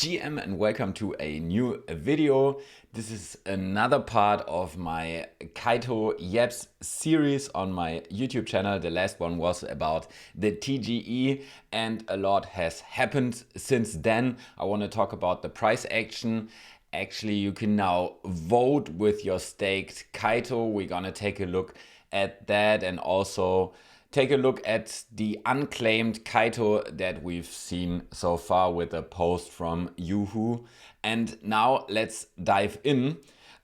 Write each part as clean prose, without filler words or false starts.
GM and welcome to a new video. This is another part of my Kaito Yaps series on my YouTube channel. The last one was about the TGE and a lot has happened since then. I want to talk about the price action. Actually, you can now vote with your staked Kaito. We're gonna take a look at that and also take a look at the unclaimed Kaito that we've seen so far with a post from Yoohoo. And now let's dive in.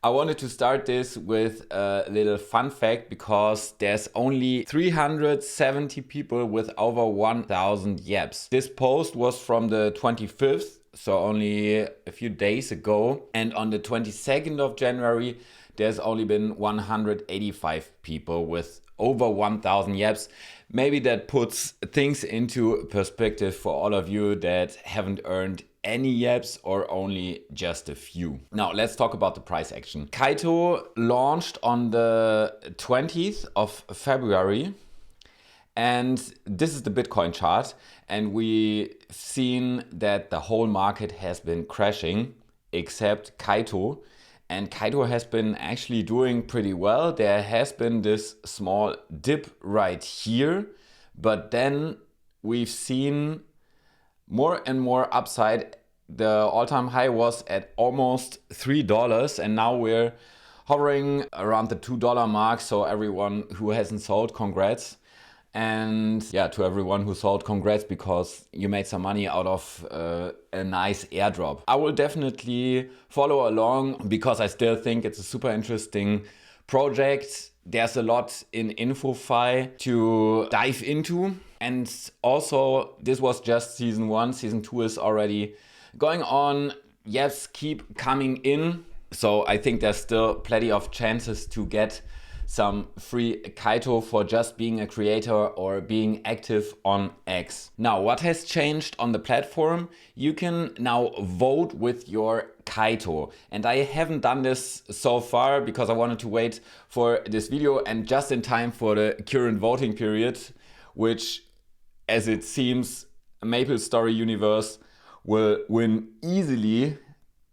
I wanted to start this with a little fun fact because there's only 370 people with over 1,000 yaps. This post was from the 25th, so only a few days ago. And on the 22nd of January, there's only been 185 people with over 1,000 yaps. Maybe that puts things into perspective for all of you that haven't earned any yaps or only just a few. Now let's talk about the price action. Kaito launched on the 20th of February. And this is the Bitcoin chart. And we've seen that the whole market has been crashing except Kaito. And Kaito has been actually doing pretty well. There has been this small dip right here, but then we've seen more and more upside. The all-time high was at almost $3 and now we're hovering around the $2 mark. So everyone who hasn't sold, congrats. And yeah, to everyone who sold, congrats, because you made some money out of a nice airdrop. I will definitely follow along because I still think it's a super interesting project. There's a lot in InfoFi to dive into. And also, this was just season 1. Season 2 is already going on. Yaps keep coming in. So I think there's still plenty of chances to get some free Kaito for just being a creator or being active on X. Now, what has changed on the platform? You can now vote with your Kaito. And I haven't done this so far because I wanted to wait for this video and just in time for the current voting period, which, as it seems, MapleStory Universe will win easily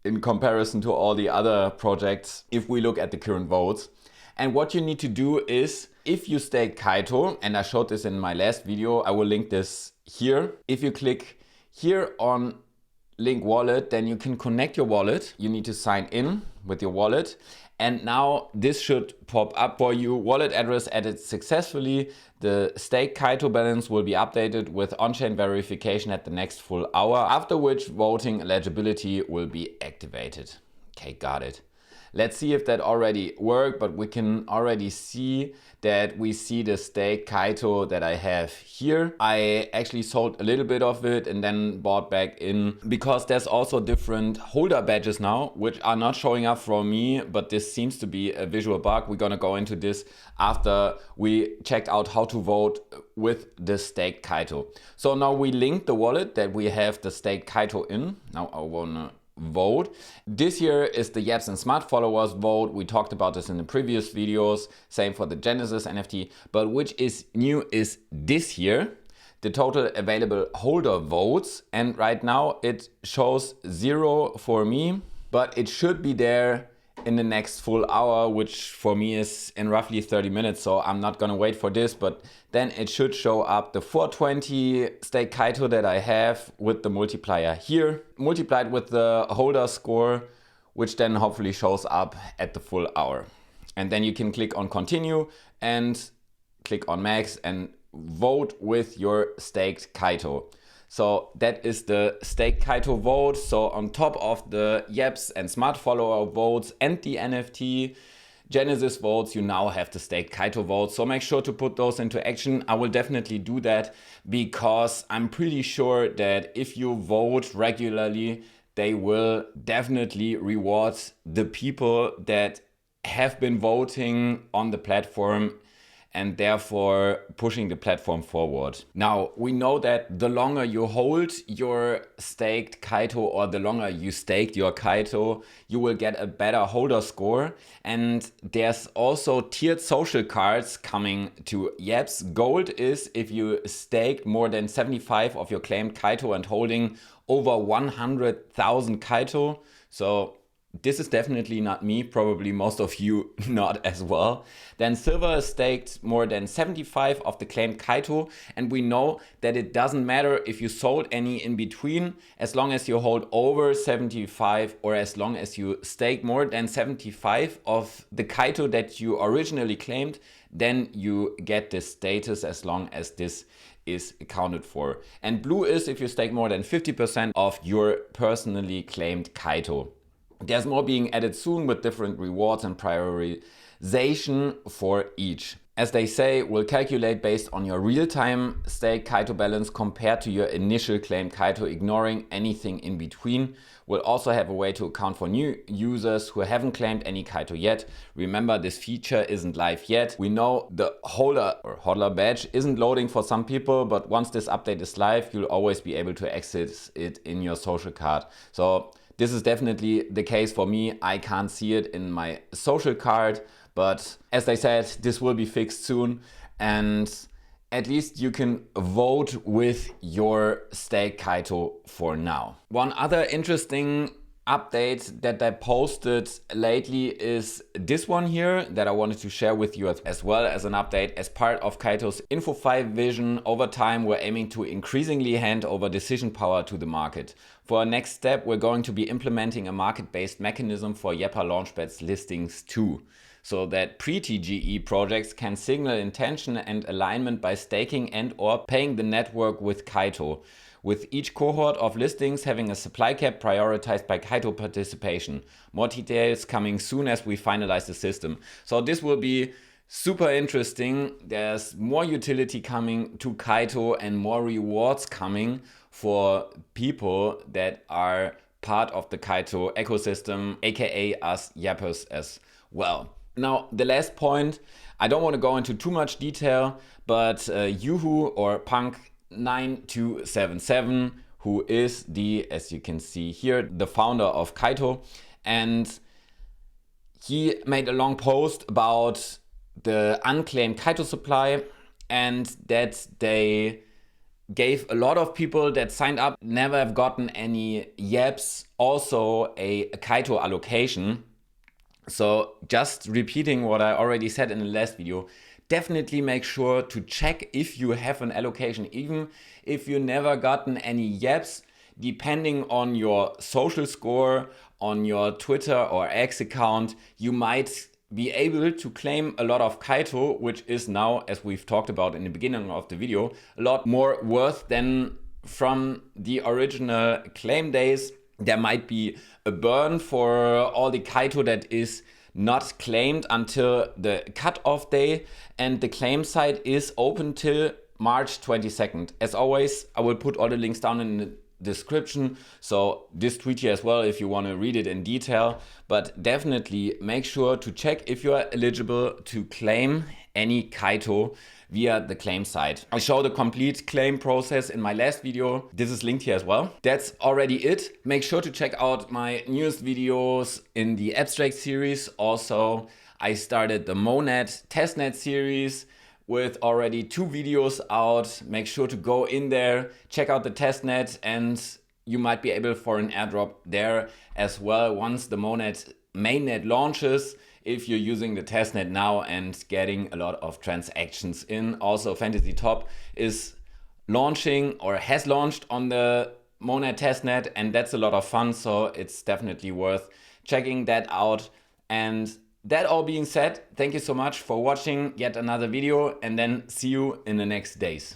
in comparison to all the other projects if we look at the current votes. And what you need to do is, if you stake Kaito, and I showed this in my last video, I will link this here. If you click here on link wallet, then you can connect your wallet. You need to sign in with your wallet. And now this should pop up for you. Wallet address added successfully. The staked Kaito balance will be updated with on-chain verification at the next full hour, after which voting eligibility will be activated. Okay, got it. Let's see if that already worked, but we can already see that we see the staked Kaito that I have here. I actually sold a little bit of it and then bought back in because there's also different holder badges now, which are not showing up for me, but this seems to be a visual bug. We're gonna go into this after we checked out how to vote with the staked Kaito. So now we link the wallet that we have the staked Kaito in. Now I wanna vote. This here is the Yaps and Smart Followers vote. We talked about this in the previous videos. Same for the Genesis NFT. But which is new is this here, the total available holder votes. And right now it shows 0 for me, but it should be there in the next full hour, which for me is in roughly 30 minutes. So I'm not gonna wait for this, but then it should show up the 420 staked Kaito that I have with the multiplier here, multiplied with the holder score, which then hopefully shows up at the full hour. And then you can click on continue and click on max and vote with your staked Kaito. So that is the staked Kaito vote. So on top of the Yaps and Smart Follower votes and the NFT Genesis votes, you now have the staked Kaito votes. So make sure to put those into action. I will definitely do that because I'm pretty sure that if you vote regularly, they will definitely reward the people that have been voting on the platform and therefore pushing the platform forward. Now, we know that the longer you hold your staked Kaito, or the longer you staked your Kaito, you will get a better holder score. And there's also tiered social cards coming to Yaps. Gold is if you staked more than 75 of your claimed Kaito and holding over 100,000 Kaito. So this is definitely not me, probably most of you not as well. Then silver is staked more than 75 of the claimed Kaito, and we know that it doesn't matter if you sold any in between, as long as you hold over 75, or as long as you stake more than 75 of the Kaito that you originally claimed, then you get this status as long as this is accounted for. And blue is if you stake more than 50% of your personally claimed Kaito. There's more being added soon with different rewards and prioritization for each. As they say, we'll calculate based on your real-time stake Kaito balance compared to your initial claimed Kaito, ignoring anything in between. We'll also have a way to account for new users who haven't claimed any Kaito yet. Remember, this feature isn't live yet. We know the holder or hodler badge isn't loading for some people, but once this update is live, you'll always be able to access it in your social card. So this is definitely the case for me. I can't see it in my social card, but as I said, this will be fixed soon, and at least you can vote with your stake Kaito for now. One other interesting update that I posted lately is this one here that I wanted to share with you, as well as an update as part of Kaito's Info 5 vision. Over time, we're aiming to increasingly hand over decision power to the market. For our next step, we're going to be implementing a market-based mechanism for Yappa Launchpad's listings too, so that pre-TGE projects can signal intention and alignment by staking and or paying the network with Kaito, with each cohort of listings having a supply cap prioritized by Kaito participation. More details coming soon as we finalize the system. So this will be super interesting. There's more utility coming to Kaito and more rewards coming for people that are part of the Kaito ecosystem, aka us Yappers as well. Now, the last point, I don't want to go into too much detail, but Yuhu or Punk9277, who is the, as you can see here, the founder of Kaito, and he made a long post about the unclaimed Kaito supply, and that they gave a lot of people that signed up, never have gotten any Yaps, also a Kaito allocation. So just repeating what I already said in the last video, definitely make sure to check if you have an allocation, even if you never gotten any Yaps. Depending on your social score, on your Twitter or X account, you might be able to claim a lot of Kaito, which is now, as we've talked about in the beginning of the video, a lot more worth than from the original claim days. There might be a burn for all the Kaito that is not claimed until the cutoff day, and the claim site is open till March 22nd. As always, I will put all the links down in the description, so this tweet here as well if you want to read it in detail, but definitely make sure to check if you are eligible to claim any Kaito via the claim site. I show the complete claim process in my last video. This is linked here as well. That's already it. Make sure to check out my newest videos in the abstract series. Also, I started the Monad testnet series with already 2 videos out. Make sure to go in there, check out the testnet, and you might be able for an airdrop there as well once the Monad mainnet launches, if you're using the testnet now and getting a lot of transactions in. Also, Fantasy Top is launching or has launched on the Monad testnet, and that's a lot of fun, so it's definitely worth checking that out. And that all being said, thank you so much for watching yet another video, and then see you in the next days.